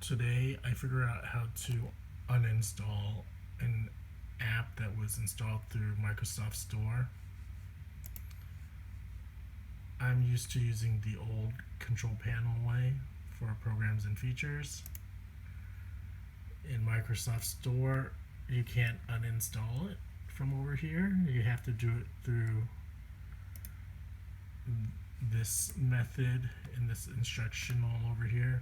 Today I figured out how to uninstall an app that was installed through Microsoft Store. I'm used to using the old control panel way for programs and features. In Microsoft Store, you can't uninstall it from over here. You have to do it through this method in this instructional over here.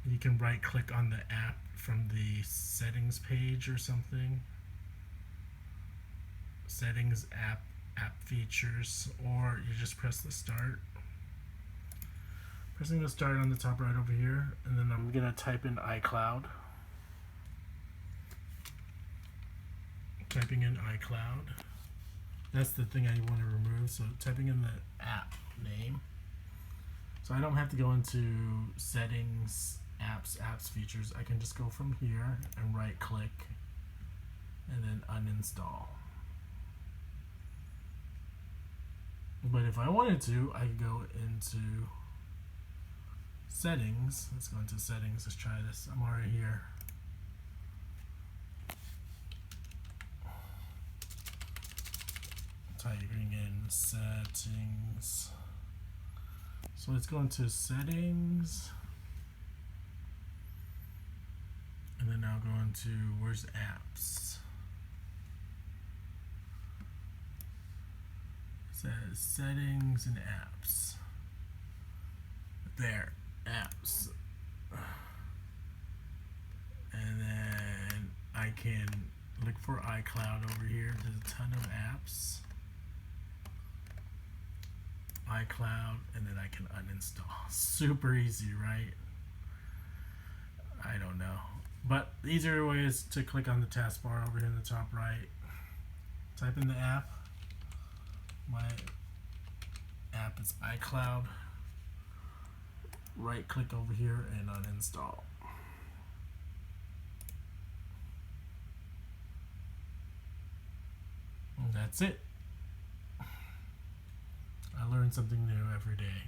You can right click on the app from the settings page or something. Settings, app features, or you just press the start. Pressing the start on the top right over here, and then I'm gonna type in iCloud. Typing in iCloud. That's the thing I want to remove, so typing in the app name. So I don't have to go into settings, apps, features. I can just go from here and right click and then uninstall. But if I wanted to, I could go into settings. Let's go into settings. Let's try this. I'm already here. Typing in settings. So let's go into settings. And then now go into where's apps. It says settings and apps. There, apps. And then I can look for iCloud over here. There's a ton of apps. iCloud, and then I can uninstall. Super easy, right? I don't know. But the easier way is to click on the taskbar over here in the top right. Type in the app. My app is iCloud. Right click over here and uninstall. And that's it. I learn something new every day.